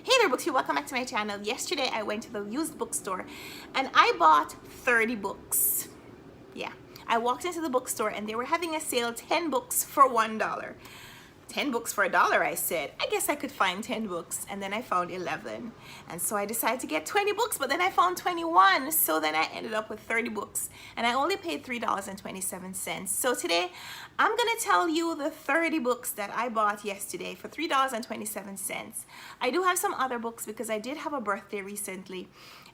Hey there, books, welcome back to my channel. Yesterday I went to the used bookstore and I bought 30 books. Yeah, I walked into the bookstore and they were having a sale, 10 books for $1. 10 books for $1, I said. I guess I could find 10 books, and then I found 11. And so I decided to get 20 books, but then I found 21. So then I ended up with 30 books and I only paid $3.27. So today I'm gonna tell you the 30 books that I bought yesterday for $3.27. I do have some other books because I did have a birthday recently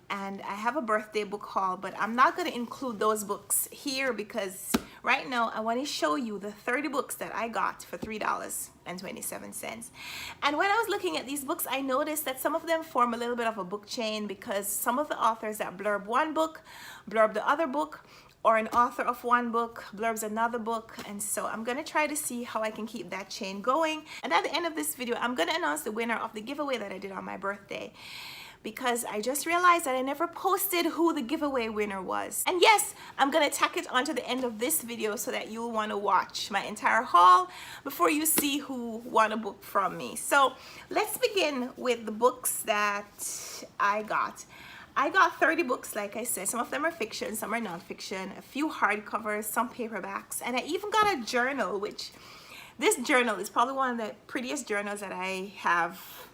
and I have a birthday book haul, but I'm not going to include those books here because right now I want to show you the 30 books that I got for $3.27. And when I was looking at these books, I noticed that some of them form a little bit of a book chain because some of the authors that blurb one book blurb the other book, or an author of one book blurbs another book. And so I'm gonna try to see how I can keep that chain going. And at the end of this video, I'm gonna announce the winner of the giveaway that I did on my birthday, because I just realized that I never posted who the giveaway winner was. And yes, I'm gonna tack it onto the end of this video so that you'll wanna watch my entire haul before you see who won a book from me. So let's begin with the books that I got. I got 30 books, like I said. Some of them are fiction, some are non-fiction, a few hardcovers, some paperbacks, and I even got a journal, which this journal is probably one of the prettiest journals that I have.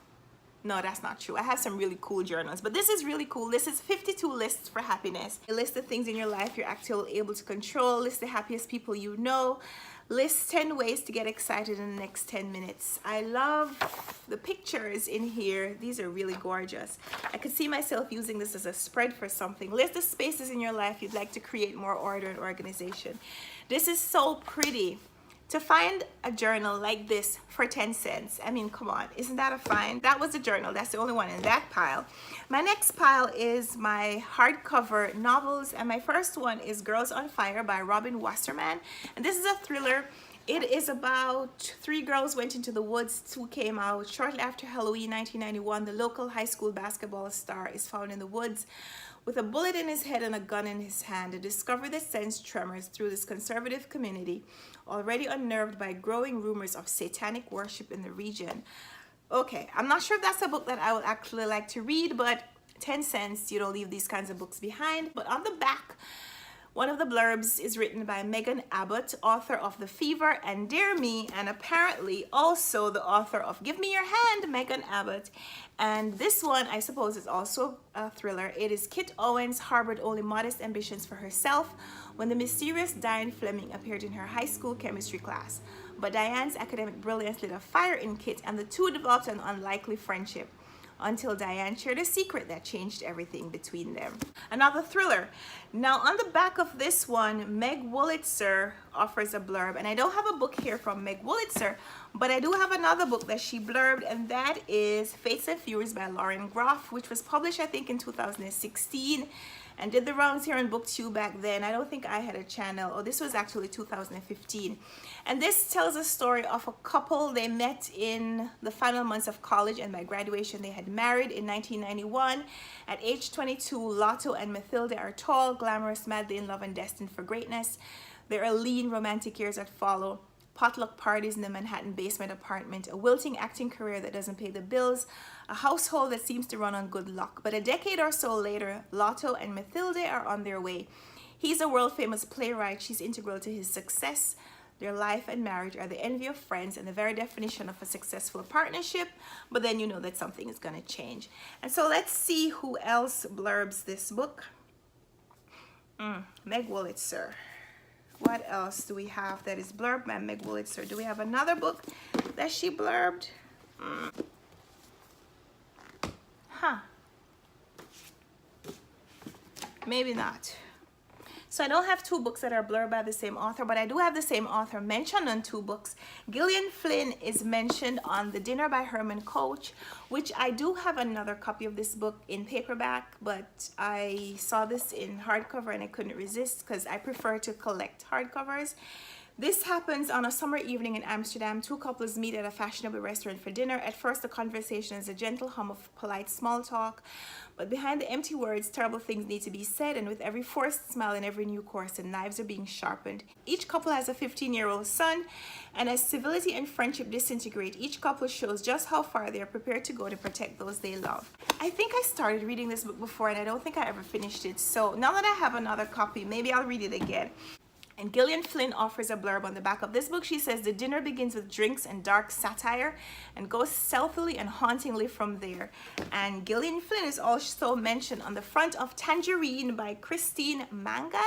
No, that's not true. I have some really cool journals, but this is really cool. This is 52 lists for happiness. A list of things in your life you're actually able to control. List the happiest people you know. List 10 ways to get excited in the next 10 minutes. I love the pictures in here. These are really gorgeous. I could see myself using this as a spread for something. List the spaces in your life you'd like to create more order and organization. This is so pretty. To find a journal like this for 10 cents, I mean, come on, isn't that a find? That was a journal. That's the only one in that pile. My next pile is my hardcover novels, and my first one is Girls on Fire by Robin Wasserman. And this is a thriller. It is about 3 girls went into the woods. 2 came out. Shortly after Halloween 1991, the local high school basketball star is found in the woods with a bullet in his head and a gun in his hand, a discovery that sends tremors through this conservative community, already unnerved by growing rumors of satanic worship in the region. Okay, I'm not sure if that's a book that I would actually like to read, but 10 cents, you don't leave these kinds of books behind. But on the back, one of the blurbs is written by Megan Abbott, author of The Fever and Dear Me, and apparently also the author of Give Me Your Hand, Megan Abbott. And this one, I suppose, is also a thriller. It is Kit Owens harbored only modest ambitions for herself when the mysterious Diane Fleming appeared in her high school chemistry class. But Diane's academic brilliance lit a fire in Kit, and the two developed an unlikely friendship, until Diane shared a secret that changed everything between them. Another thriller. Now on the back of this one, Meg Wolitzer offers a blurb, and I don't have a book here from Meg Wolitzer, but I do have another book that she blurbed, and that is Fates and Furies by Lauren Groff, which was published I think in 2016 and did the rounds here on BookTube back then. I don't think I had a channel. Oh, this was actually 2015. And this tells a story of a couple. They met in the final months of college, and by graduation they had married in 1991. At age 22, Lodato and Mathilda are tall, glamorous, madly in love, and destined for greatness. There are lean romantic years that follow. Potluck parties in the Manhattan basement apartment, a wilting acting career that doesn't pay the bills, a household that seems to run on good luck. But a decade or so later, Lodato and Mathilda are on their way. He's a world-famous playwright. She's integral to his success. Their life and marriage are the envy of friends and the very definition of a successful partnership. But then you know that something is going to change. And so let's see who else blurbs this book. Meg Wolitzer. What else do we have that is blurbed by Meg Wolitzer? Do we have another book that she blurbed? Maybe not. So I don't have 2 books that are blurbed by the same author, but I do have the same author mentioned on 2 books. Gillian Flynn is mentioned on The Dinner by Herman Koch, which I do have another copy of this book in paperback, but I saw this in hardcover and I couldn't resist because I prefer to collect hardcovers. This happens on a summer evening in Amsterdam. Two couples meet at a fashionable restaurant for dinner. At first, the conversation is a gentle hum of polite small talk, but behind the empty words, terrible things need to be said, and with every forced smile and every new course, the knives are being sharpened. Each couple has a 15-year-old son, and as civility and friendship disintegrate, each couple shows just how far they are prepared to go to protect those they love. I think I started reading this book before, and I don't think I ever finished it, so now that I have another copy, maybe I'll read it again. And Gillian Flynn offers a blurb on the back of this book. She says, the dinner begins with drinks and dark satire and goes stealthily and hauntingly from there. And Gillian Flynn is also mentioned on the front of Tangerine by Christine Mangan.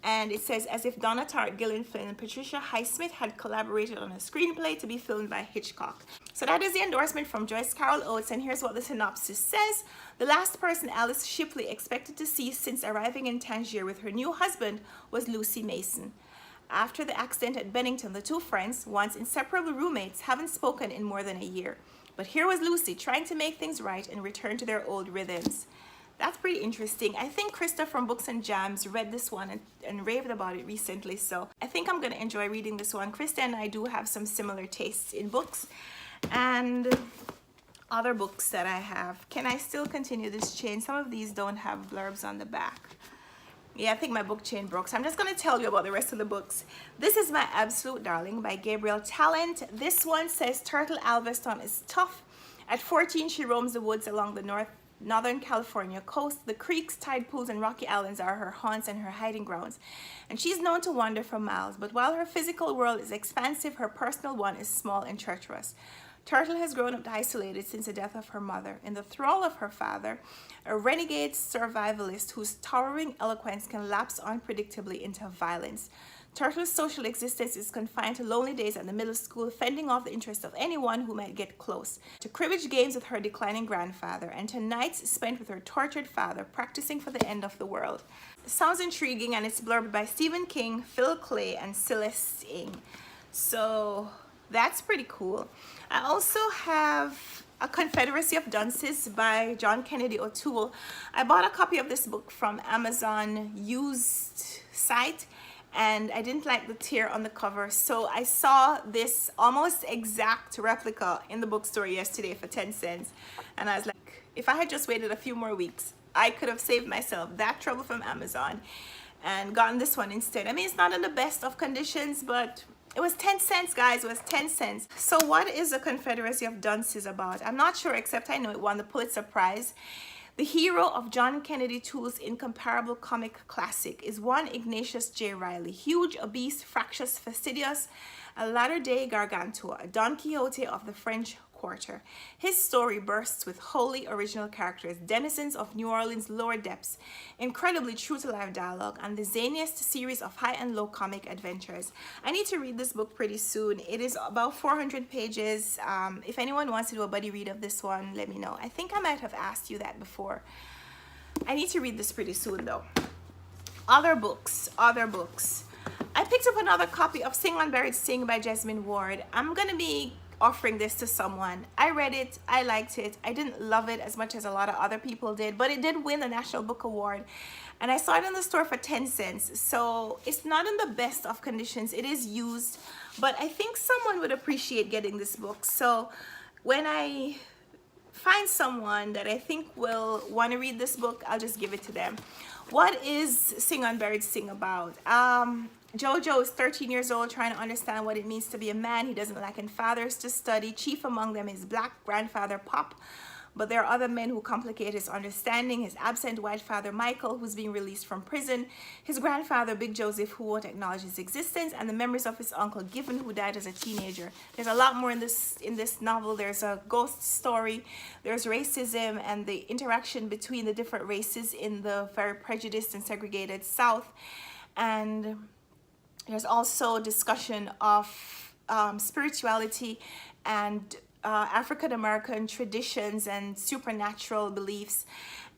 And it says, as if Donna Tartt, Gillian Flynn, and Patricia Highsmith had collaborated on a screenplay to be filmed by Hitchcock. So that is the endorsement from Joyce Carol Oates, and here's what the synopsis says. The last person Alice Shipley expected to see since arriving in Tangier with her new husband was Lucy Mason. After the accident at Bennington, the two friends, once inseparable roommates, haven't spoken in more than a year. But here was Lucy trying to make things right and return to their old rhythms. That's pretty interesting. I think Krista from Books and Jams read this one and raved about it recently, so I think I'm going to enjoy reading this one. Krista and I do have some similar tastes in books and other books that I have. Can I still continue this chain? Some of these don't have blurbs on the back. Yeah, I think my book chain broke, so I'm just going to tell you about the rest of the books. This is My Absolute Darling by Gabriel Tallent. This one says Turtle Alveston is tough. At 14, she roams the woods along the Northern California coast. The creeks, tide pools, and rocky islands are her haunts and her hiding grounds, and she's known to wander for miles. But while her physical world is expansive, her personal one is small and treacherous. Turtle has grown up isolated since the death of her mother, in the thrall of her father, a renegade survivalist whose towering eloquence can lapse unpredictably into violence. Turtle's social existence is confined to lonely days at the middle school, fending off the interest of anyone who might get close, to cribbage games with her declining grandfather, and to nights spent with her tortured father, practicing for the end of the world. Sounds intriguing, and it's blurbed by Stephen King, Phil Clay, and Celeste Ng. So that's pretty cool. I also have A Confederacy of Dunces by John Kennedy O'Toole. I bought a copy of this book from Amazon used site, and I didn't like the tear on the cover, so I saw this almost exact replica in the bookstore yesterday for 10 cents, and I was like, if I had just waited a few more weeks, I could have saved myself that trouble from Amazon and gotten this one instead. I mean, it's not in the best of conditions, but it was 10 cents, guys. It was 10 cents. So what is A Confederacy of Dunces about? I'm not sure, except I know it won the Pulitzer Prize. The hero of John Kennedy Toole's incomparable comic classic is one Ignatius J. Riley, huge, obese, fractious, fastidious, a latter-day Gargantua, a Don Quixote of the French Quarter. His story bursts with wholly original characters, denizens of New Orleans' lower depths, incredibly true-to-life dialogue, and the zaniest series of high and low comic adventures. I need to read this book pretty soon. It is about 400 pages. If anyone wants to do a buddy read of this one, let me know. I think I might have asked you that before. I need to read this pretty soon, though. Other books. I picked up another copy of Sing Unburied Sing by Jesmyn Ward. I'm going to be offering this to someone. I read it, I liked it. I didn't love it as much as a lot of other people did, but it did win the National Book Award, and I saw it in the store for 10 cents. So it's not in the best of conditions. It is used, but I think someone would appreciate getting this book. So when I find someone that I think will want to read this book, I'll just give it to them. What is Sing Unburied Sing about? Jojo is 13 years old, trying to understand what it means to be a man. He doesn't lack in fathers to study. Chief among them is black grandfather Pop, but there are other men who complicate his understanding. His absent white father Michael, who's being released from prison, his grandfather Big Joseph, who won't acknowledge his existence, and the memories of his uncle Given, who died as a teenager. There's a lot more in this novel. There's a ghost story, there's racism and the interaction between the different races in the very prejudiced and segregated South, and there's also discussion of spirituality and African-American traditions and supernatural beliefs.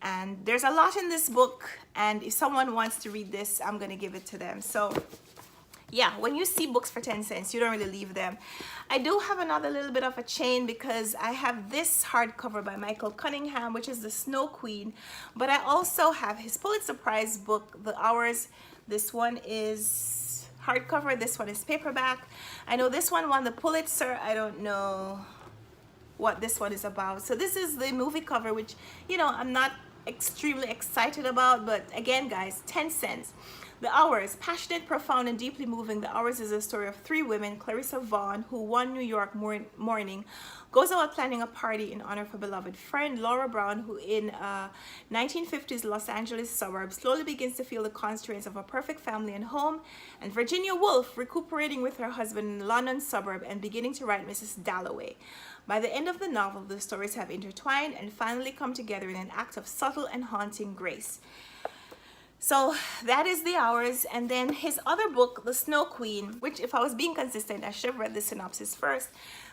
And there's a lot in this book, and if someone wants to read this, I'm going to give it to them. So yeah, when you see books for 10 cents, you don't really leave them. I do have another little bit of a chain because I have this hardcover by Michael Cunningham, which is The Snow Queen, but I also have his Pulitzer Prize book, The Hours. This one is hardcover. This one is paperback. I know this one won the Pulitzer. I don't know what this one is about. So this is the movie cover, which, you know, I'm not extremely excited about, but again, guys, 10 cents. The Hours, passionate, profound, and deeply moving. The Hours is a story of three women. Clarissa Vaughn, who one New York morning goes out planning a party in honor of her beloved friend. Laura Brown, who in 1950s Los Angeles suburb slowly begins to feel the constraints of a perfect family and home. And Virginia Woolf, recuperating with her husband in the London suburb and beginning to write Mrs. Dalloway. By the end of the novel, the stories have intertwined and finally come together in an act of subtle and haunting grace. So that is The Hours. And then his other book, The Snow Queen, which, if I was being consistent, I should have read the synopsis first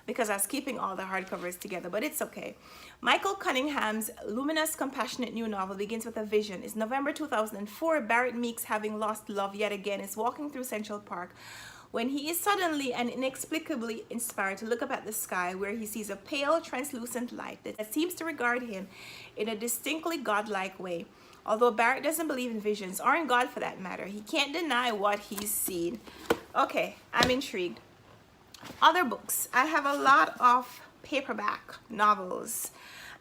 because I was keeping all the hardcovers together, but it's okay. Michael Cunningham's luminous, compassionate new novel begins with a vision. It's November 2004. Barrett Meeks, having lost love yet again, is walking through Central Park when he is suddenly and inexplicably inspired to look up at the sky, where he sees a pale, translucent light that seems to regard him in a distinctly godlike way. Although Barrett doesn't believe in visions, or in God for that matter, he can't deny what he's seen. Okay, I'm intrigued. Other books. I have a lot of paperback novels.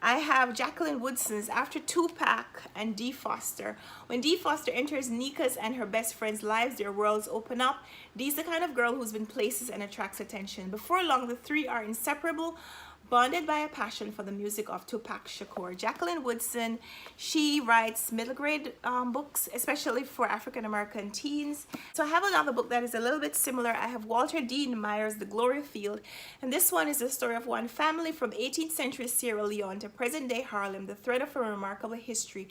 I have Jacqueline Woodson's After Tupac and Dee Foster. When Dee Foster enters Nika's and her best friend's lives, their worlds open up. Dee's the kind of girl who's been places and attracts attention. Before long, the three are inseparable, bonded by a passion for the music of Tupac Shakur. Jacqueline Woodson, she writes middle grade books, especially for African American teens. So I have another book that is a little bit similar. I have Walter Dean Meyer's The Glory Field, and this one is the story of one family from 18th century Sierra Leone to present day Harlem. The thread of a remarkable history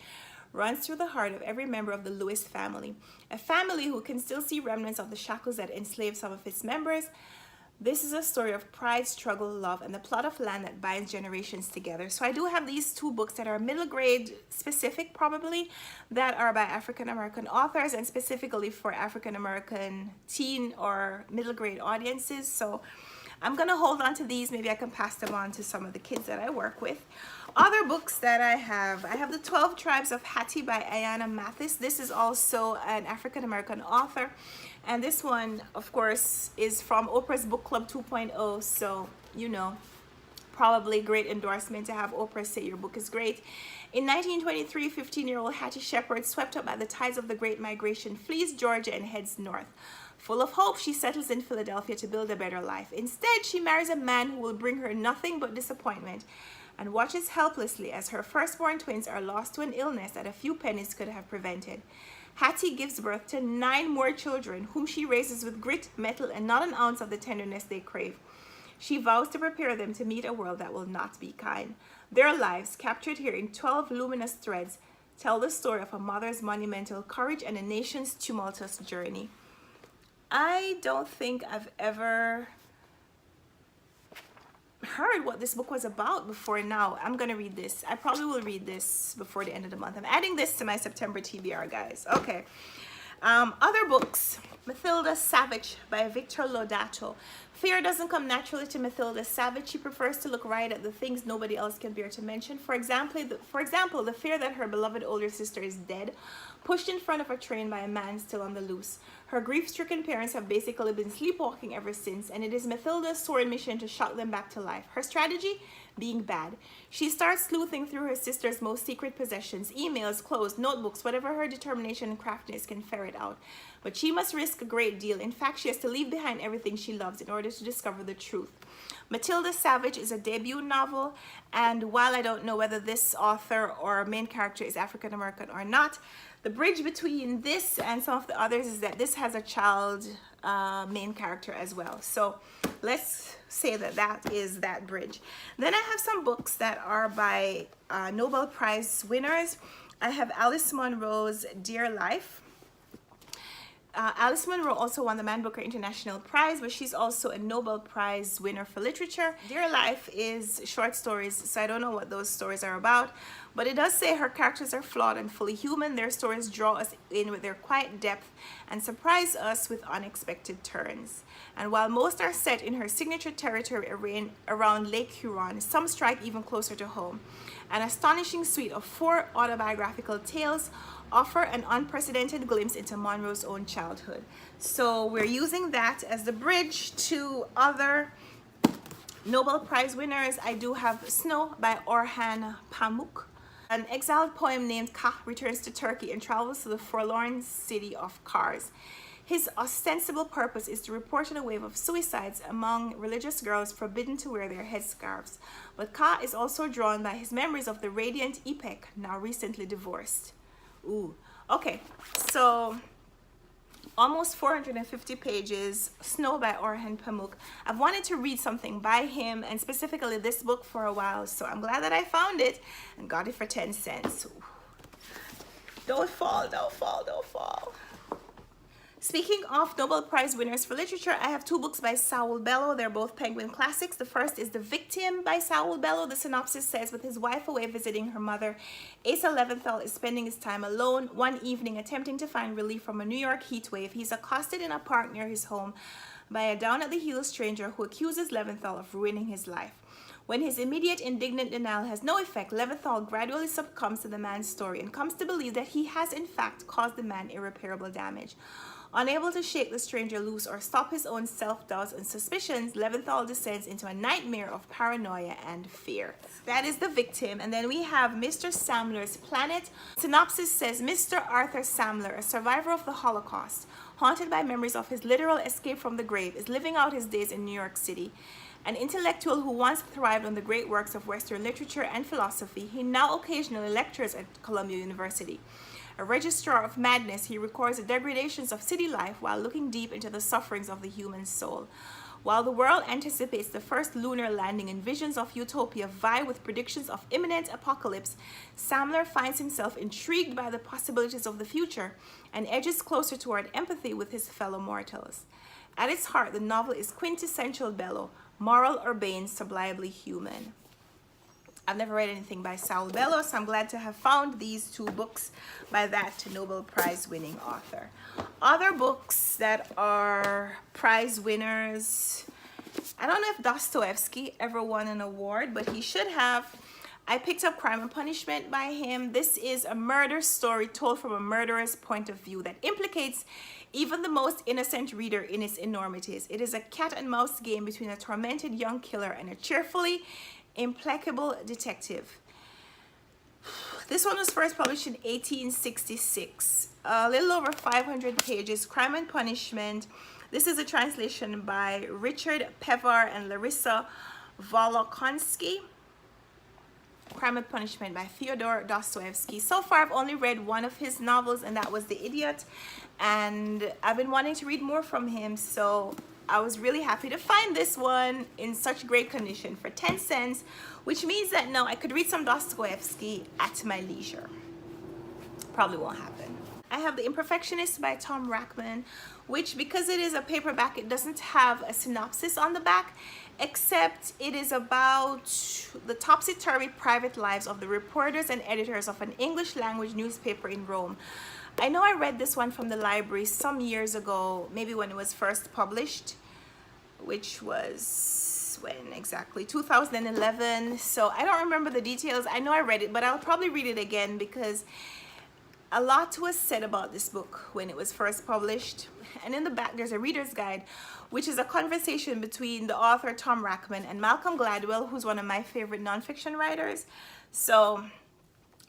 runs through the heart of every member of the Lewis family, a family who can still see remnants of the shackles that enslaved some of its members. This is a story of pride, struggle, love, and the plot of land that binds generations together. So I do have these two books that are middle grade specific, probably, that are by African American authors and specifically for African American teen or middle grade audiences. So I'm gonna hold on to these. Maybe I can pass them on to some of the kids that I work with. Other books that I have The 12 Tribes of Hattie by Ayana Mathis. This is also an African American author. And this one, of course, is from Oprah's Book Club 2.0. So, you know, probably a great endorsement to have Oprah say your book is great. In 1923, 15-year-old Hattie Shepherd, swept up by the tides of the Great Migration, flees Georgia and heads north. Full of hope, she settles in Philadelphia to build a better life. Instead, she marries a man who will bring her nothing but disappointment and watches helplessly as her firstborn twins are lost to an illness that a few pennies could have prevented. Hattie gives birth to 9 more children, whom she raises with grit, mettle, and not an ounce of the tenderness they crave. She vows to prepare them to meet a world that will not be kind. Their lives, captured here in 12 luminous threads, tell the story of a mother's monumental courage and a nation's tumultuous journey. I don't think I've ever heard what this book was about before now. I'm gonna read this. I probably will read this before the end of the month. I'm adding this to my September TBR, guys. Okay. Other books. Mathilda Savitch by Victor Lodato. Fear doesn't come naturally to Mathilda Savitch. She prefers to look right at the things nobody else can bear to mention. For example, the fear that her beloved older sister is dead, pushed in front of a train by a man still on the loose. Her grief-stricken parents have basically been sleepwalking ever since, and it is Mathilda's sore mission to shock them back to life. Her strategy? Being bad. She starts sleuthing through her sister's most secret possessions, emails, clothes, notebooks, whatever her determination and craftiness can ferret out. But she must risk a great deal. In fact, she has to leave behind everything she loves in order to discover the truth. Mathilda Savitch is a debut novel, and while I don't know whether this author or main character is African American or not, the bridge between this and some of the others is that this has a child main character as well. So let's say that that is that bridge. Then I have some books that are by Nobel Prize winners. I have Alice Munro's Dear Life. Alice Munro also won the Man Booker International Prize, but she's also a Nobel Prize winner for literature. Dear Life is short stories, so I don't know what those stories are about, but it does say her characters are flawed and fully human. Their stories draw us in with their quiet depth and surprise us with unexpected turns. And while most are set in her signature territory around Lake Huron, some strike even closer to home. An astonishing suite of 4 autobiographical tales, offer an unprecedented glimpse into Munro's own childhood. So we're using that as the bridge to other Nobel Prize winners. I do have Snow by Orhan Pamuk. An exiled poem named Koch returns to Turkey and travels to the forlorn city of Kars. His ostensible purpose is to report on a wave of suicides among religious girls forbidden to wear their headscarves. But Koch is also drawn by his memories of the radiant epoch, now recently divorced. Ooh, okay, so almost 450 pages, Snow by Orhan Pamuk. I've wanted to read something by him, and specifically this book, for a while, so I'm glad that I found it and got it for 10 cents. Ooh. Don't fall, don't fall, don't fall. Speaking of Nobel Prize winners for literature, I have two books by Saul Bellow. They're both Penguin classics. The first is The Victim by Saul Bellow. The synopsis says, with his wife away visiting her mother, Asa Leventhal is spending his time alone. One evening, attempting to find relief from a New York heat wave, he's accosted in a park near his home by a down-at-the-heel stranger who accuses Leventhal of ruining his life. When his immediate indignant denial has no effect, Leventhal gradually succumbs to the man's story and comes to believe that he has in fact caused the man irreparable damage. Unable to shake the stranger loose or stop his own self-doubts and suspicions, Leventhal descends into a nightmare of paranoia and fear. That is The Victim. And then we have Mr. Samler's Planet. Synopsis says, Mr. Arthur Samler, a survivor of the Holocaust, haunted by memories of his literal escape from the grave, is living out his days in New York City. An intellectual who once thrived on the great works of Western literature and philosophy, he now occasionally lectures at Columbia University. A registrar of madness, he records the degradations of city life while looking deep into the sufferings of the human soul. While the world anticipates the first lunar landing and visions of utopia vie with predictions of imminent apocalypse, Samler finds himself intrigued by the possibilities of the future and edges closer toward empathy with his fellow mortals. At its heart, the novel is quintessential Bellow, moral, urbane, sublimely human. I've never read anything by Saul Bellow, so I'm glad to have found these two books by that Nobel Prize winning author. Other books that are prize winners, I don't know if Dostoevsky ever won an award, but he should have. I picked up Crime and Punishment by him. This is a murder story told from a murderer's point of view that implicates even the most innocent reader in its enormities. It is a cat and mouse game between a tormented young killer and a cheerfully implacable detective. This one was first published in 1866. A little over 500 pages. Crime and Punishment. This is a translation by Richard Pevar and Larissa Volokonsky. Crime and Punishment by Fyodor Dostoevsky. So far, I've only read one of his novels, and that was The Idiot. And I've been wanting to read more from him, so I was really happy to find this one in such great condition for 10 cents, which means that now I could read some Dostoevsky at my leisure. Probably won't happen. I have The Imperfectionist by Tom Rackman, which, because it is a paperback, it doesn't have a synopsis on the back, except it is about the topsy-turvy private lives of the reporters and editors of an English language newspaper in Rome. I know I read this one from the library some years ago, maybe when it was first published, which was when exactly? 2011. So I don't remember the details. I know I read it, but I'll probably read it again because a lot was said about this book when it was first published. And in the back, there's a reader's guide, which is a conversation between the author Tom Rackman and Malcolm Gladwell, who's one of my favorite nonfiction writers. So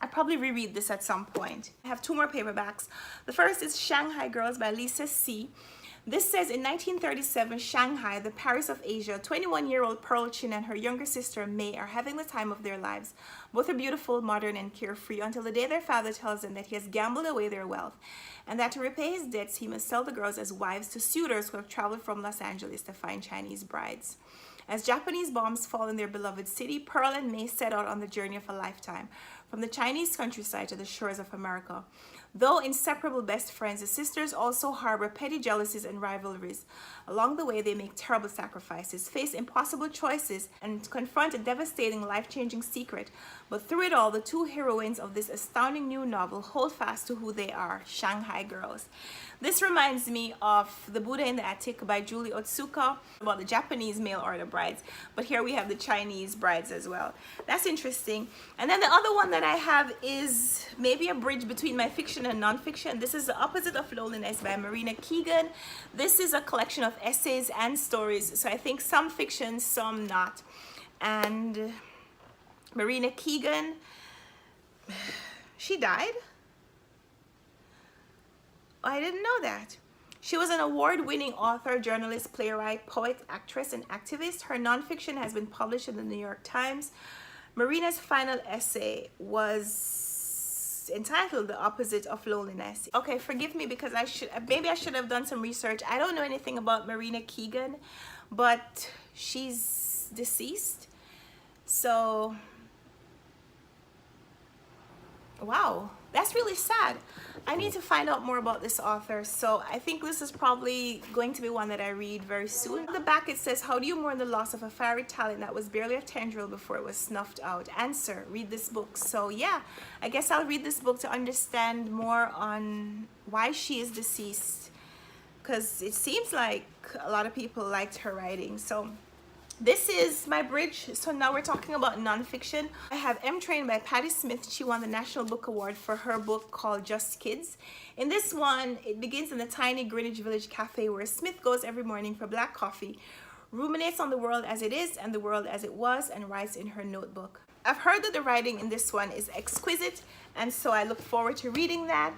I'll probably reread this at some point. I have two more paperbacks. The first is Shanghai Girls by Lisa C. This says, in 1937, Shanghai, the Paris of Asia, 21-year-old Pearl Chin and her younger sister May are having the time of their lives. Both are beautiful, modern, and carefree until the day their father tells them that he has gambled away their wealth and that to repay his debts, he must sell the girls as wives to suitors who have traveled from Los Angeles to find Chinese brides. As Japanese bombs fall in their beloved city, Pearl and May set out on the journey of a lifetime, from the Chinese countryside to the shores of America. Though inseparable best friends, the sisters also harbor petty jealousies and rivalries. Along the way, they make terrible sacrifices, face impossible choices, and confront a devastating, life-changing secret. But through it all, the two heroines of this astounding new novel hold fast to who they are, Shanghai Girls. This reminds me of The Buddha in the Attic by Julie Otsuka, about the Japanese mail order brides, but here we have the Chinese brides as well. That's interesting. And then the other one that I have is maybe a bridge between my fiction and nonfiction. This is The Opposite of Loneliness by Marina Keegan. This is a collection of essays and stories, so I think some fiction, some not. And Marina Keegan, she died? I didn't know that. She was an award-winning author, journalist, playwright, poet, actress, and activist. Her nonfiction has been published in the New York Times. Marina's final essay was entitled The Opposite of Loneliness. Okay, forgive me because maybe I should have done some research. I don't know anything about Marina Keegan, but she's deceased. So, wow, that's really sad. I need to find out more about this author, so I think this is probably going to be one that I read very soon. On the back it says, how do you mourn the loss of a fiery talent that was barely a tendril before it was snuffed out? Answer, read this book. So yeah, I guess I'll read this book to understand more on why she is deceased, because it seems like a lot of people liked her writing. So this is my bridge. So now we're talking about nonfiction. I have M Train by Patti Smith. She won the National Book Award for her book called Just Kids. In this one, it begins in the tiny Greenwich Village cafe where Smith goes every morning for black coffee, ruminates on the world as it is and the world as it was, and writes in her notebook. I've heard that the writing in this one is exquisite, and so I look forward to reading that.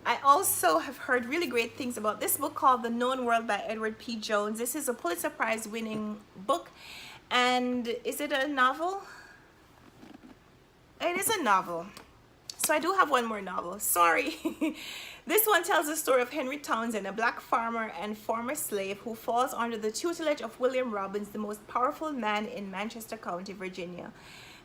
I also have heard really great things about this book called The Known World by Edward P. Jones. This is a Pulitzer Prize winning book. And is it a novel? It is a novel. So I do have one more novel. Sorry. This one tells the story of Henry Townsend, a black farmer and former slave who falls under the tutelage of William Robbins, the most powerful man in Manchester County, Virginia.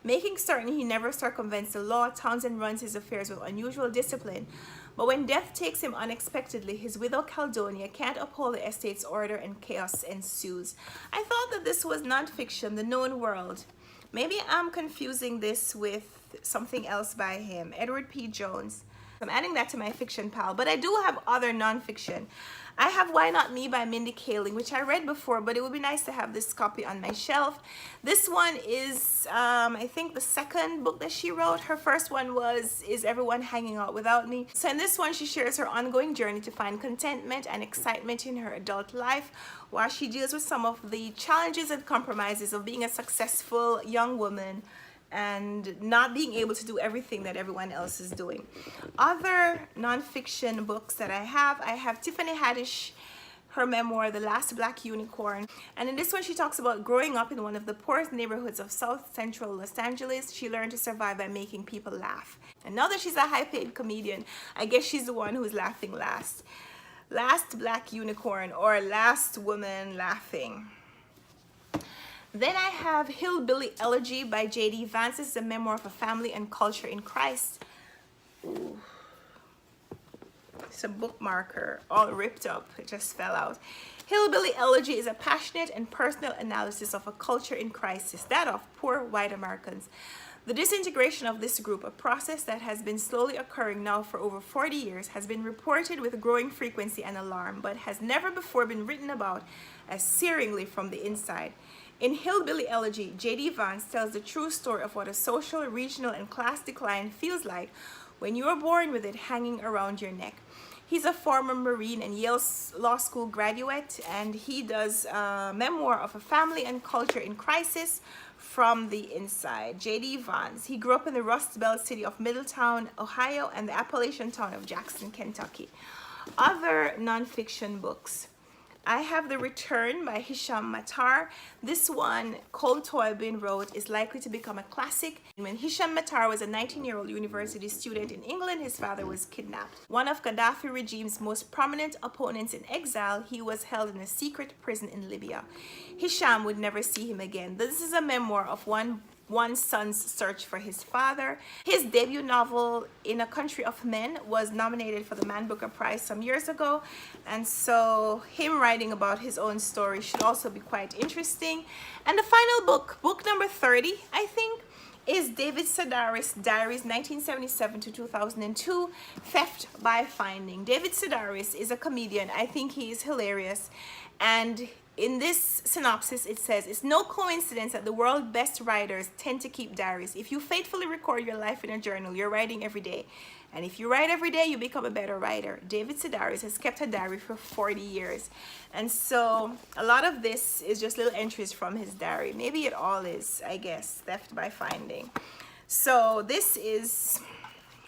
Making certain he never circumvents the law, Townsend runs his affairs with unusual discipline. But when death takes him unexpectedly, his widow Caldonia can't uphold the estate's order and chaos ensues. I thought that this was nonfiction, The Known World. Maybe I'm confusing this with something else by him, Edward P. Jones. I'm adding that to my fiction pile, but I do have other nonfiction. I have Why Not Me by Mindy Kaling, which I read before, but it would be nice to have this copy on my shelf. This one is, I think, the second book that she wrote. Her first one was Is Everyone Hanging Out Without Me? So in this one, she shares her ongoing journey to find contentment and excitement in her adult life, while she deals with some of the challenges and compromises of being a successful young woman and not being able to do everything that everyone else is doing. Other nonfiction books that I have Tiffany Haddish, her memoir, The Last Black Unicorn. And in this one, she talks about growing up in one of the poorest neighborhoods of South Central Los Angeles. She learned to survive by making people laugh. And now that she's a high-paid comedian, I guess she's the one who's laughing last. Last Black Unicorn, or Last Woman Laughing. Then I have Hillbilly Elegy by J.D. Vance. This is a memoir of a family and culture in Christ. Ooh. It's a bookmarker, all ripped up. It just fell out. Hillbilly Elegy is a passionate and personal analysis of a culture in crisis, that of poor white Americans. The disintegration of this group, a process that has been slowly occurring now for over 40 years, has been reported with growing frequency and alarm, but has never before been written about as searingly from the inside. In Hillbilly Elegy, J.D. Vance tells the true story of what a social, regional, and class decline feels like when you are born with it hanging around your neck. He's a former Marine and Yale Law School graduate, and he does a memoir of a family and culture in crisis from the inside. J.D. Vance, he grew up in the Rust Belt city of Middletown, Ohio, and the Appalachian town of Jackson, Kentucky. Other nonfiction books. I have The Return by Hisham Matar. This one, Cole Toybin wrote, is likely to become a classic. When Hisham Matar was a 19-year-old university student in England, his father was kidnapped. One of Gaddafi regime's most prominent opponents in exile, he was held in a secret prison in Libya. Hisham would never see him again. This is a memoir of one son's search for his father. His debut novel, In a Country of Men, was nominated for the Man Booker Prize some years ago, and so him writing about his own story should also be quite interesting. And the final book, book number 30, I think, is David Sedaris' Diaries 1977 to 2002, Theft by Finding. David Sedaris is a comedian. I think he is hilarious, and in this synopsis, it says, it's no coincidence that the world's best writers tend to keep diaries. If you faithfully record your life in a journal, you're writing every day. And if you write every day, you become a better writer. David Sedaris has kept a diary for 40 years. And so a lot of this is just little entries from his diary. Maybe it all is, I guess, theft by finding. So this is,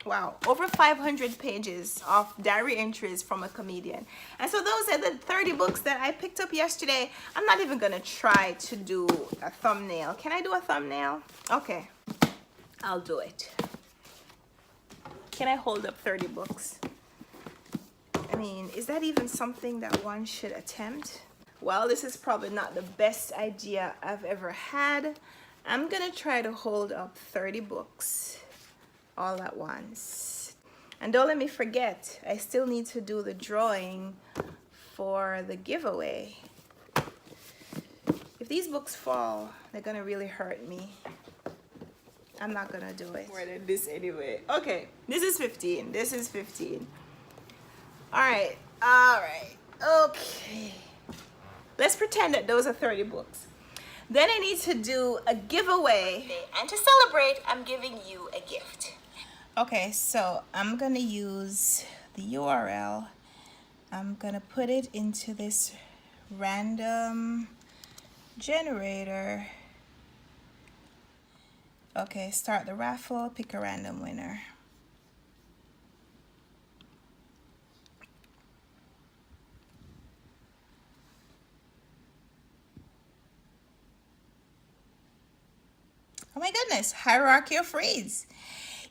wow, over 500 pages of diary entries from a comedian. And so those are the 30 books that I picked up yesterday. I'm not even gonna try to do a thumbnail. Can I do a thumbnail? Okay, I'll do it. Can I hold up 30 books? I mean, is that even something that one should attempt? Well, this is probably not the best idea I've ever had. I'm gonna try to hold up 30 books all at once. And don't let me forget, I still need to do the drawing for the giveaway. If these books fall, they're gonna really hurt me. I'm not gonna do it. More than this anyway. Okay, this is 15. This is 15. All right, okay. Let's pretend that those are 30 books. Then I need to do a giveaway. And to celebrate, I'm giving you a gift. Okay, so I'm gonna use the URL. I'm gonna put it into this random generator. Okay, start the raffle, pick a random winner. Oh my goodness, hierarchy of reads.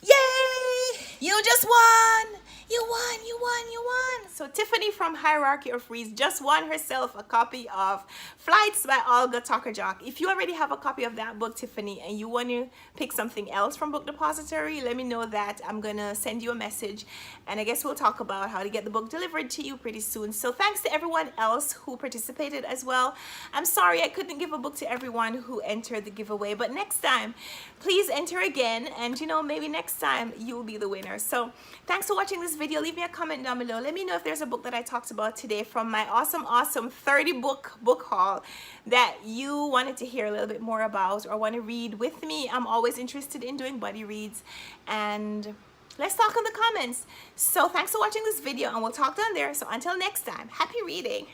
Yay! You just won! You won, you won, you won! So Tiffany from Hierarchy of Reads just won herself a copy of Flights by Olga Tokarczuk. If you already have a copy of that book, Tiffany, and you want to pick something else from Book Depository, let me know that. I'm gonna send you a message, and I guess we'll talk about how to get the book delivered to you pretty soon. So thanks to everyone else who participated as well. I'm sorry I couldn't give a book to everyone who entered the giveaway, but next time, please enter again, and you know, maybe next time you'll be the winner. So thanks for watching this video. Leave me a comment down below. Let me know if there's a book that I talked about today from my awesome 30 book haul that you wanted to hear a little bit more about or want to read with me. I'm always interested in doing buddy reads, and let's talk in the comments. So thanks for watching this video, and we'll talk down there. So until next time, happy reading.